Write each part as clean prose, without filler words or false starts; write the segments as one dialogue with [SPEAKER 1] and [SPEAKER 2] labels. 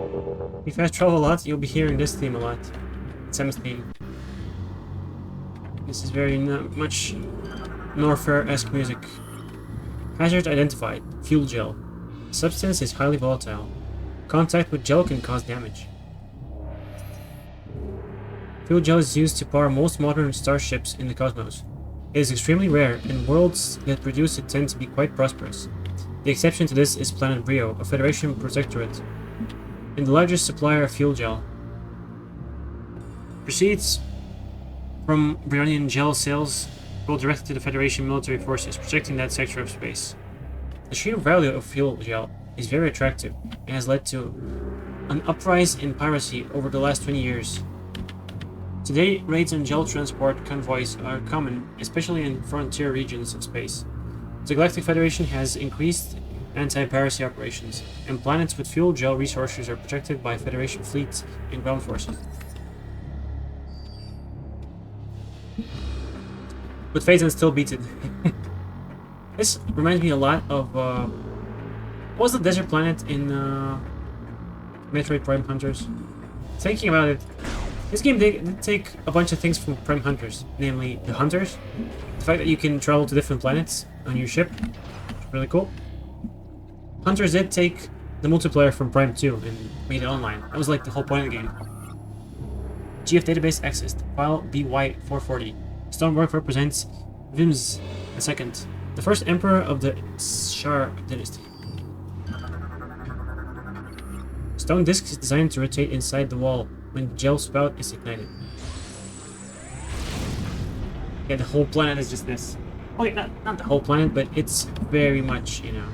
[SPEAKER 1] If you fast travel a lot, you'll be hearing this theme a lot. Sam's theme. This is very much Norfair-esque music. Hazard identified. Fuel gel. Substance is highly volatile. Contact with gel can cause damage. Fuel gel is used to power most modern starships in the cosmos. It is extremely rare, and worlds that produce it tend to be quite prosperous. The exception to this is planet Brio, a Federation protectorate, and the largest supplier of fuel gel. Proceeds from Brionian gel sales go directly to the Federation military forces, protecting that sector of space. The sheer value of fuel gel is very attractive and has led to an uprise in piracy over the last 20 years. Today, raids on gel transport convoys are common, especially in frontier regions of space. The Galactic Federation has increased anti-piracy operations, and planets with fuel gel resources are protected by Federation fleets and ground forces. But Phazon still beats it. This reminds me a lot of what was the desert planet in Metroid Prime Hunters? Thinking about it, this game did take a bunch of things from Prime Hunters, namely the hunters, the fact that you can travel to different planets on your ship, which is really cool. Hunters did take the multiplayer from Prime 2 and made it online. That was like the whole point of the game. GF database accessed. File BY440. Stonework represents Vims II, the first emperor of the Shar dynasty. Stone disc is designed to rotate inside the wall when the gel spout is ignited. Yeah, the whole planet is just this. Oh, yeah, not the whole planet, but it's very much, you know,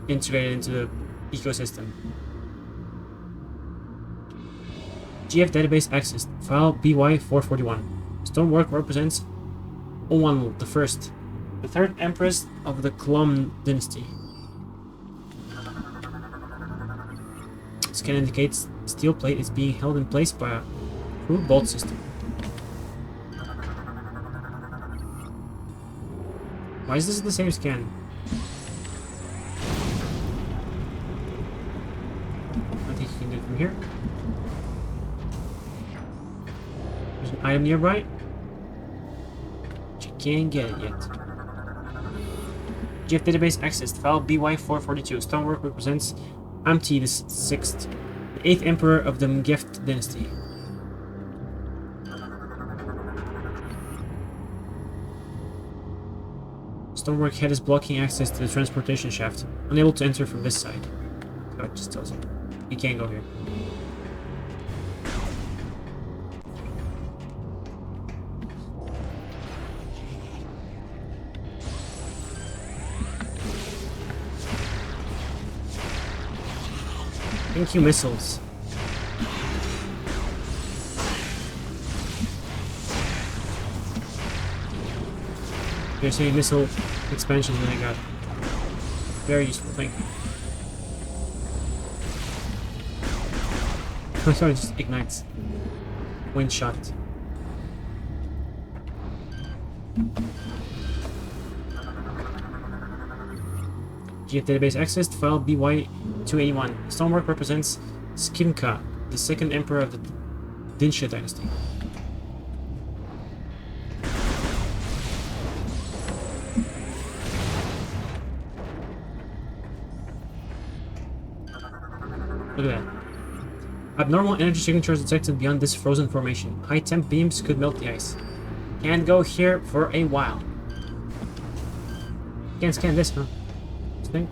[SPEAKER 1] integrated into the ecosystem. GF database accessed. File BY441. Stonework represents Owanl I, the third empress of the Klom dynasty. Scan indicates steel plate is being held in place by a crude bolt system. Why is this the same scan? I think you can do it from here. There's an item nearby, but you can't get it yet. GF database accessed. File BY442. Stonework represents Amti VI, the 8th emperor of the Mgeft dynasty. Stonework head is blocking access to the transportation shaft, unable to enter from this side. So it just tells you can't go here. Thank you, missiles. There's a missile expansion that I got. Very useful thing. Sorry, it just ignites. Wind shot. GF database accessed. File BY281. Stonework represents Skimka, the second emperor of the Dinsha dynasty. Look at that. Abnormal energy signatures detected beyond this frozen formation. High temp beams could melt the ice. Can't go here for a while. Can't scan this, huh? This thing?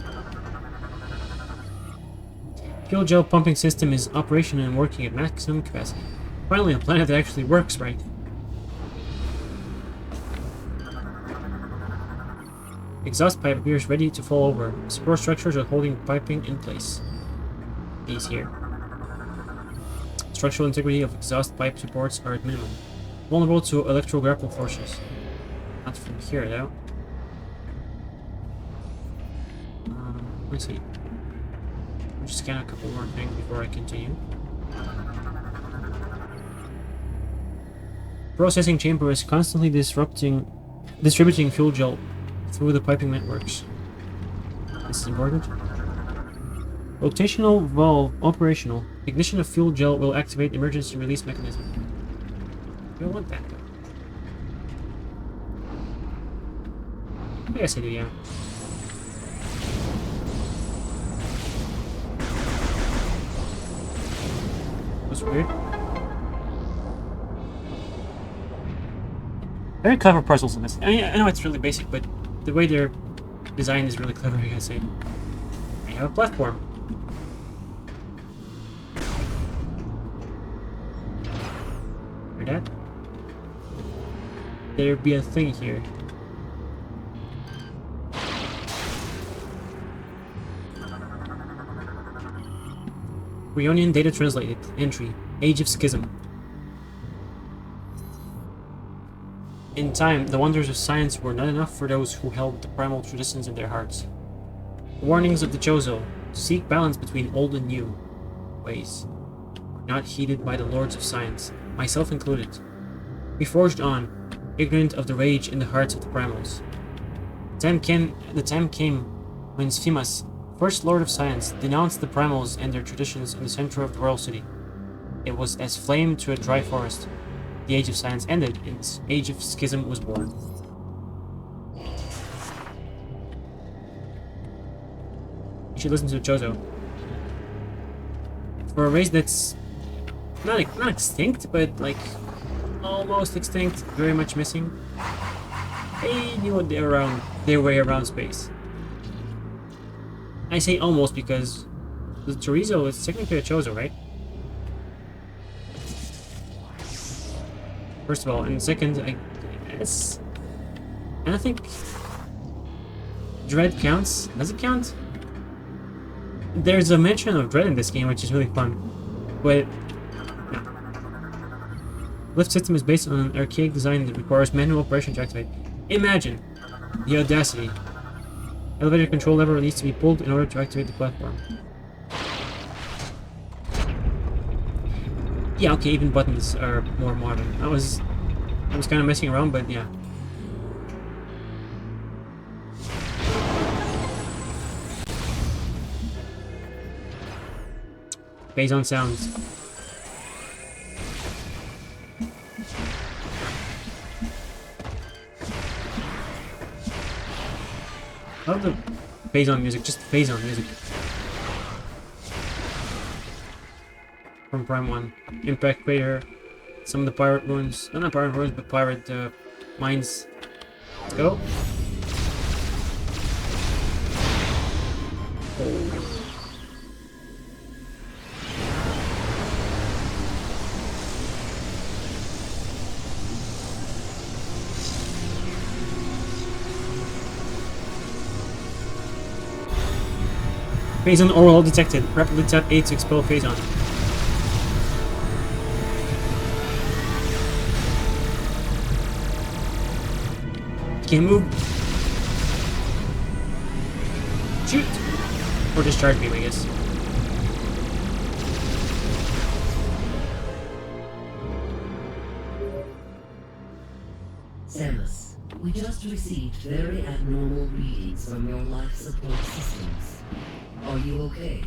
[SPEAKER 1] Fuel gel pumping system is operational and working at maximum capacity. Finally, a planet that actually works right. Exhaust pipe appears ready to fall over. Support structures are holding piping in place. These here. Structural integrity of exhaust pipe supports are at minimum. Vulnerable to electrograpple forces. Not from here, though. Let's see. I'll just scan a couple more things before I continue. Processing chamber is constantly distributing fuel gel through the piping networks. This is important. Rotational valve operational. Ignition of fuel gel will activate emergency release mechanism. I don't want that though. I guess I do, yeah. That's weird. Very clever puzzles in this. I mean, I know it's really basic, but the way they're designed is really clever, I gotta say. I have a platform. Hear that? There'd be a thing here. Reunion data translated. Entry. Age of Schism. In time, the wonders of science were not enough for those who held the primal traditions in their hearts. The warnings of the Chozo, to seek balance between old and new ways, were not heeded by the lords of science, myself included. We forged on, ignorant of the rage in the hearts of the primals. The time came when Sphimas, first lord of science, denounced the primals and their traditions in the center of the royal city. It was as flame to a dry forest. The age of science ended, and this age of schism was born. You should listen to Chozo. For a race that's not extinct, but like almost extinct, very much missing. They knew their way around space. I say almost because the chorizo is technically a Chozo, right? First of all, and second, I guess, and I think Dread counts. Does it count? There's a mention of Dread in this game, which is really fun, but no. Lift system is based on an archaic design that requires manual operation to activate. Imagine the audacity. Elevator control lever needs to be pulled in order to activate the platform. Yeah, okay, even buttons are more modern. I was kind of messing around, but yeah. Phazon sounds. I love the Phazon music, just Phazon music. From Prime 1. Impact Crater. Some of the pirate ruins. Not pirate ruins, but pirate mines. Let's go. Phazon overall detected. Rapidly tap A to expel Phazon. Can't move. Shoot! Or discharge beam, I guess.
[SPEAKER 2] Samus, we just received very abnormal readings from your life support systems. Are you okay?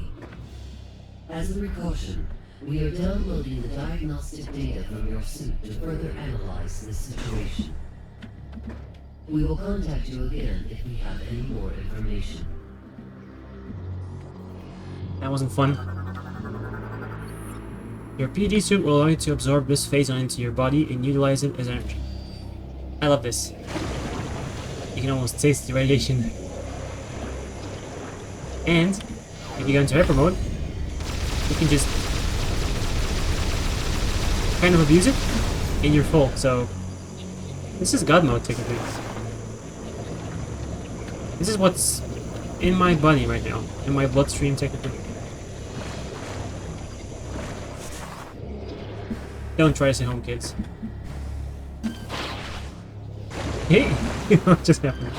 [SPEAKER 2] As a precaution, we are downloading the diagnostic data from your suit to further analyze this situation. We will contact you again if we have any more information.
[SPEAKER 1] That wasn't fun. Your PD suit will allow you to absorb this Phazon into your body and utilize it as energy. I love this. You can almost taste the radiation. And if you go into hyper mode, you can just kind of abuse it and you're full. So this is God mode technically. This is what's in my body right now, in my bloodstream technically. Don't try this at home, kids. Hey! What just happened?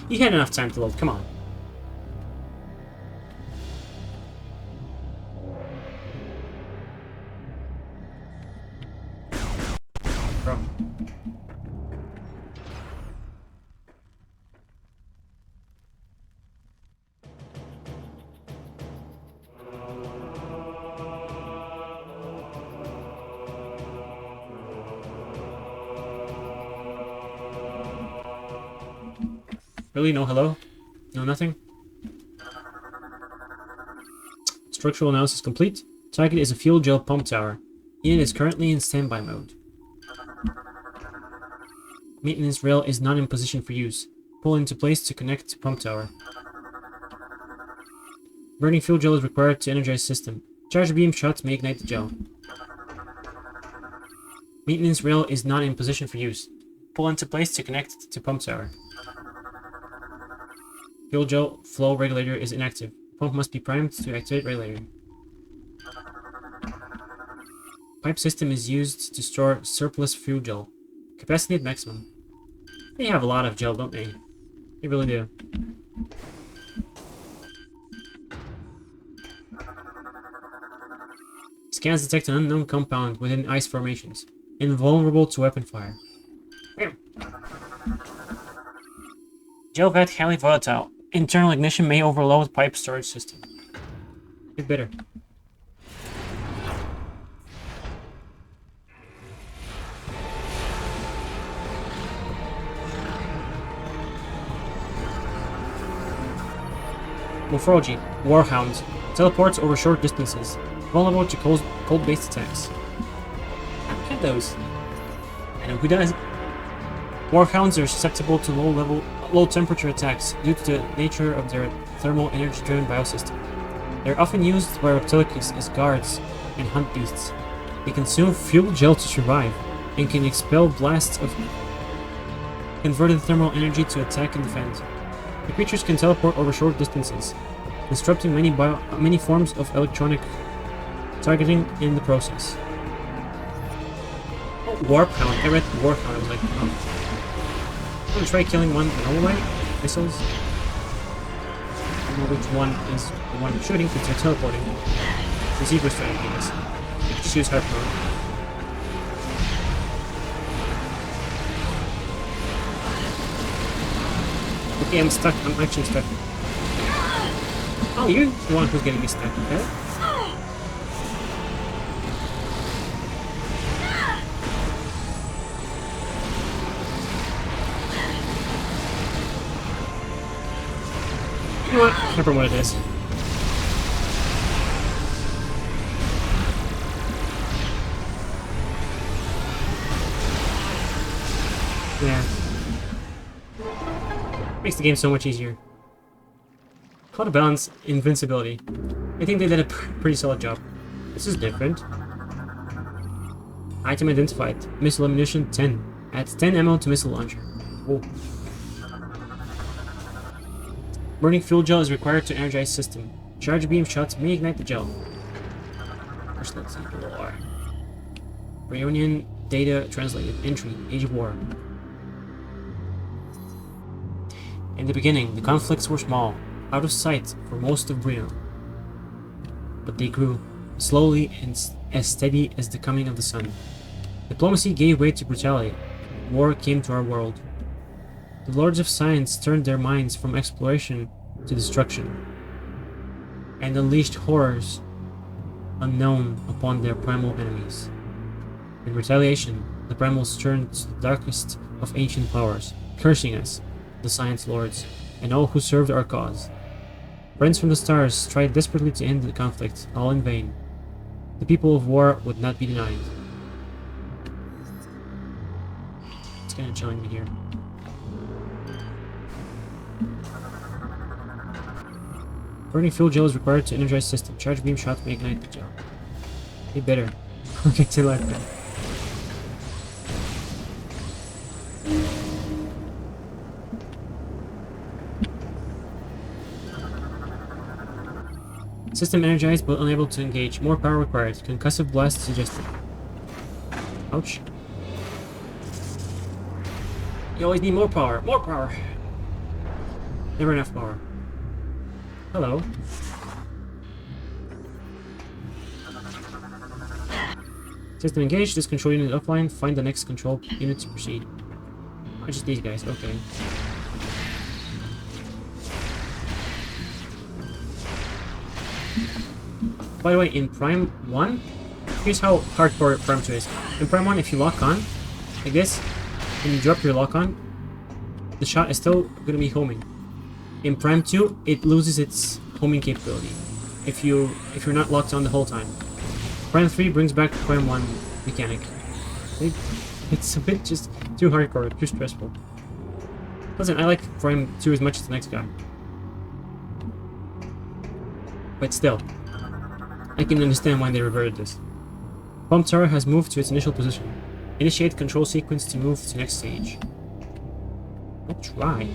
[SPEAKER 1] You had enough time to load, come on. Bro. Really? No hello? No nothing? Structural analysis complete. Target is a fuel gel pump tower. Unit is currently in standby mode. Maintenance rail is not in position for use. Pull into place to connect to pump tower. Burning fuel gel is required to energize system. Charge beam shots may ignite the gel. Maintenance rail is not in position for use. Pull into place to connect to pump tower. Fuel gel flow regulator is inactive. Pump must be primed to activate regulator. Pipe system is used to store surplus fuel gel. Capacity at maximum. They have a lot of gel, don't they? They really do. Scans detect an unknown compound within ice formations. Invulnerable to weapon fire. Gel vat highly volatile. Internal ignition may overload pipe storage system. Get better. Morphology. Warhounds. Teleports over short distances. Vulnerable to cold-based attacks. Get those. I know who does. Warhounds are susceptible to low-temperature attacks due to the nature of their thermal energy-driven biosystem. They are often used by reptilicus as guards and hunt beasts. They consume fuel gel to survive and can expel blasts of converted thermal energy to attack and defend. The creatures can teleport over short distances, disrupting many forms of electronic targeting in the process. Oh, Warp Hound. I read Warp Hound. I was like, oh. I'm gonna try killing one normal way. Missiles. I don't know which one is the one shooting because they're teleporting. The zebra strategy, I guess. Just use Harp Mode. Okay, I'm stuck. I'm actually stuck. Oh, you're the one who's getting me stuck, okay? You know what? I remember what it is. Yeah. Makes the game so much easier. How to balance invincibility. I think they did a pretty solid job. This is different. Item identified. Missile ammunition 10. Adds 10 ammo to missile launcher. Whoa. Burning fuel gel is required to energize system. Charge beam shots may ignite the gel. First, let's see the lore. Reunion data translated. Entry. Age of War. In the beginning, the conflicts were small, out of sight for most of Brion. But they grew, slowly and as steady as the coming of the sun. Diplomacy gave way to brutality. War came to our world. The Lords of Science turned their minds from exploration to destruction, and unleashed horrors unknown upon their primal enemies. In retaliation, the Primals turned to the darkest of ancient powers, cursing us, the Science Lords, and all who served our cause. Friends from the stars tried desperately to end the conflict, all in vain. The people of war would not be denied. It's kind of chilling me here. Burning fuel gel is required to energize system. Charge beam shots may ignite the gel. Be better. Okay, to like that. System energized but unable to engage. More power required. Concussive blast suggested. Ouch. You always need more power. More power! Never enough power. Hello. System engaged. This control unit offline. Find the next control unit to proceed. Oh, just these guys. Okay. By the way, in Prime 1, here's how hardcore Prime 2 is. In Prime 1, if you lock on, like this, and you drop your lock on, the shot is still gonna be homing. In Prime 2, it loses its homing capability if you're not locked on the whole time. Prime 3 brings back the Prime 1 mechanic. It's a bit just too hardcore, too stressful. Listen, I like Prime 2 as much as the next guy. But still, I can understand why they reverted this. Pump Tower has moved to its initial position. Initiate control sequence to move to next stage. I'll try.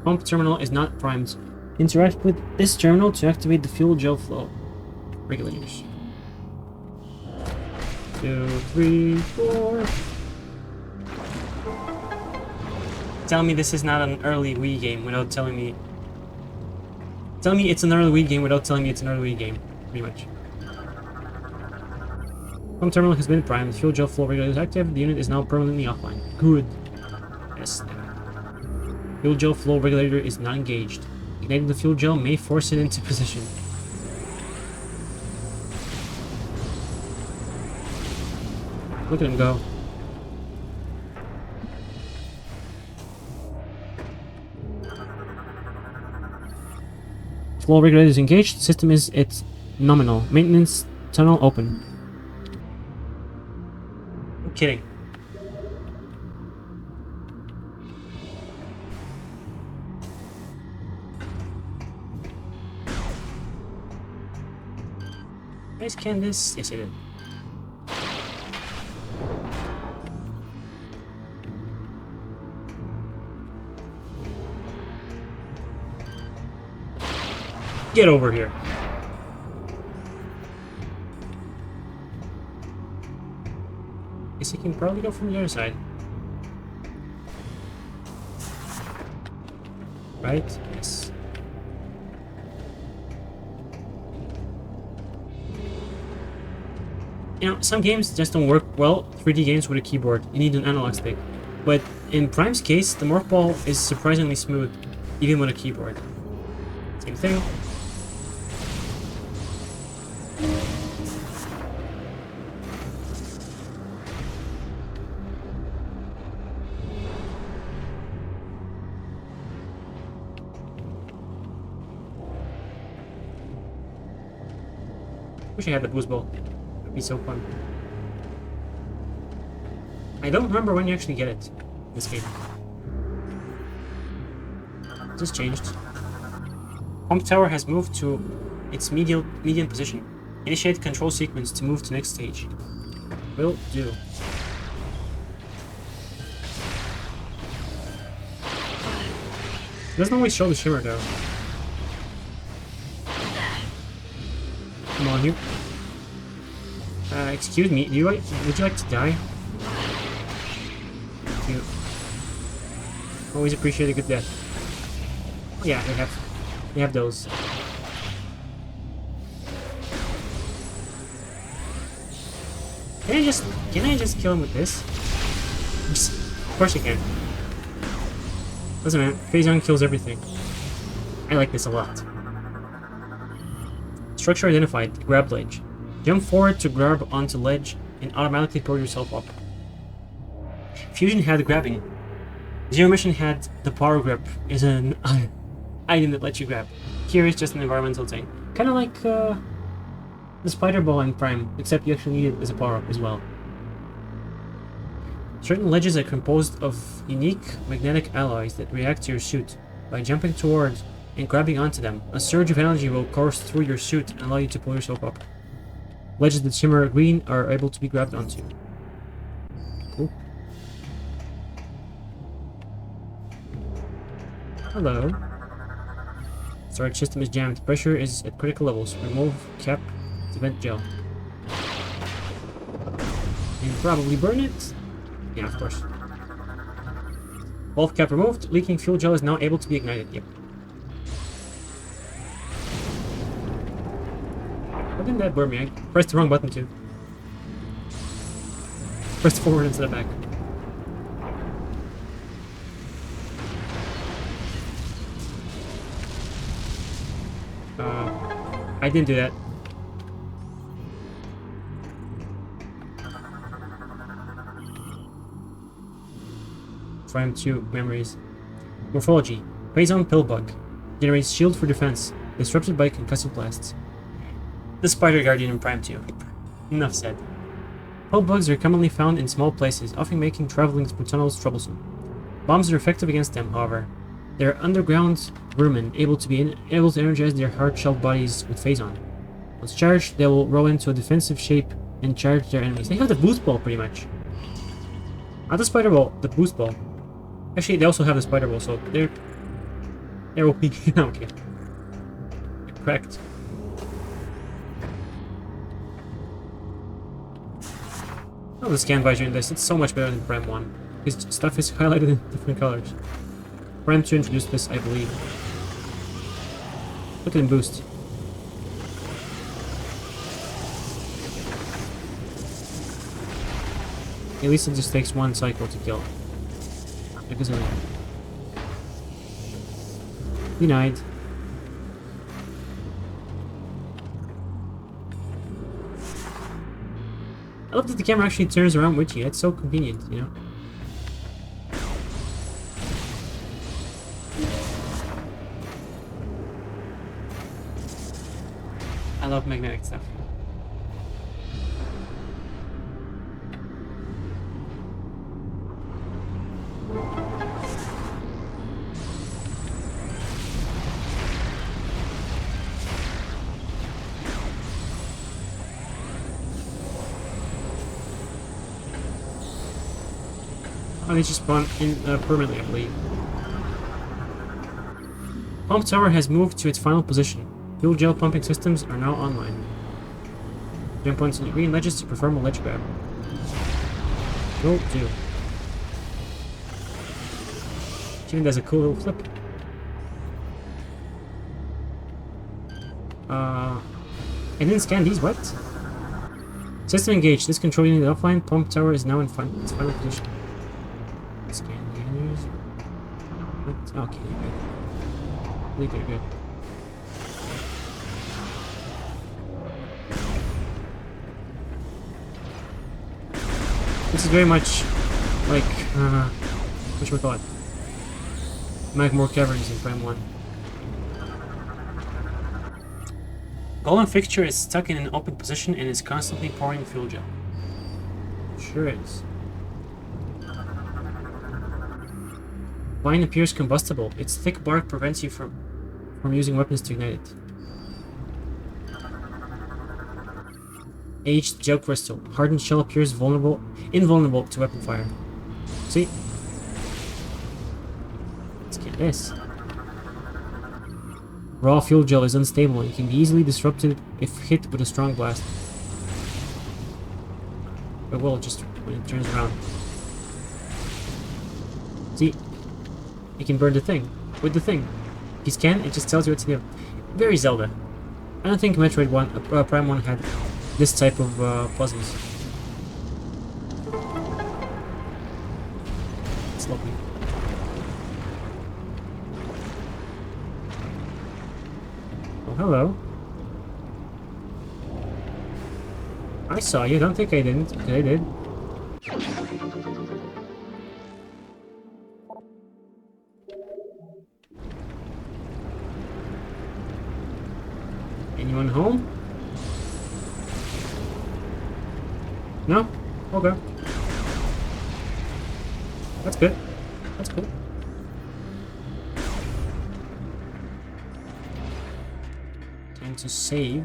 [SPEAKER 1] Pump terminal is not primed. Interact with this terminal to activate the fuel gel flow regulators. 2, 3, 4. Tell me this is not an early Wii game without telling me. Tell me it's an early Wii game without telling me it's an early Wii game. Pretty much. Pump terminal has been primed. Fuel gel flow regulator is active. The unit is now permanently offline. Good. Yes. Fuel gel flow regulator is not engaged. Igniting the fuel gel may force it into position. Look at him go. Flow regulator is engaged. System is its nominal. Maintenance tunnel open. I'm kidding. Guys, can this? Yes, I did. Get over here. Guess he can probably go from the other side. Right? Yes. You know, some games just don't work well, 3D games with a keyboard. You need an analog stick. But in Prime's case, the morph ball is surprisingly smooth, even with a keyboard. Same thing. Wish I had the boost ball. It'd be so fun. I don't remember when you actually get it in this game. It just changed. Pump tower has moved to its median position. Initiate control sequence to move to next stage. Will do. It doesn't always show the shimmer though. Come on, you. Excuse me. Would you like to die? Thank you. Always appreciate a good death. Oh, yeah, they have those. Can I just kill him with this? Of course you can. Doesn't matter. Phazon kills everything. I like this a lot. Structure identified. Grab ledge. Jump forward to grab onto ledge and automatically pull yourself up. Fusion had grabbing. Zero Mission had the power grip is an item that lets you grab. Here is just an environmental thing. Kind of like the spider ball in Prime, except you actually need it as a power-up as well. Certain ledges are composed of unique magnetic alloys that react to your suit. By jumping towards and grabbing onto them, a surge of energy will course through your suit and allow you to pull yourself up. Ledges that shimmer green are able to be grabbed onto. Cool. Hello. Storage system is jammed. Pressure is at critical levels. Remove cap to vent gel. And probably burn it? Yeah, of course. Valve cap removed. Leaking fuel gel is now able to be ignited. Yep. Why didn't that burn me? I pressed the wrong button too. Pressed forward instead of back. I didn't do that. Prime 2 memories. Morphology. Phazon Pillbug. Generates shield for defense. Disrupted by concussive blasts. The Spider Guardian in Prime 2. Enough said. Pillbugs are commonly found in small places, often making traveling through tunnels troublesome. Bombs are effective against them, however. They are underground vermin, able to energize their hard-shelled bodies with Phazon. Once charged, they will roll into a defensive shape and charge their enemies. They have the boost ball, pretty much. Not the spider ball, the boost ball. Actually, they also have the spider ball, so they're OP. Okay. Correct. Oh, the scan visor in this, it's so much better than Prime 1. His stuff is highlighted in different colors. Prime 2 introduced this, I believe. Look at him boost. At least it just takes one cycle to kill. Because of it. Denied. I love that the camera actually turns around with you. It's so convenient, you know? I love magnetic stuff. Oh, they just spawn in permanently, I believe. Pump tower has moved to its final position. Fuel gel pumping systems are now online. Jump onto the green ledges to perform a ledge grab. Go do. She even does a cool little flip. I didn't scan these, what? System engaged. This control unit offline. Pump tower is now in its final position. Scan users. What? Okay, good. I believe they're good. This is very much like, what should we call it? Magmore Caverns in Prime 1. Golem fixture is stuck in an open position and is constantly pouring fuel gel. Sure is. Vine appears combustible. Its thick bark prevents you from using weapons to ignite it. Aged gel crystal. Hardened shell appears invulnerable to weapon fire. See? Let's get this. Raw fuel gel is unstable and can be easily disrupted if hit with a strong blast. It will just when it turns around. See? You can burn the thing. With the thing. If you scan, it just tells you what to do. Very Zelda. I don't think Metroid Prime 1 had this type of puzzles. It's lovely. Oh, hello. I saw you. Don't think I didn't. Okay, I did. Anyone home? No? Okay. That's good. That's cool. Time to save.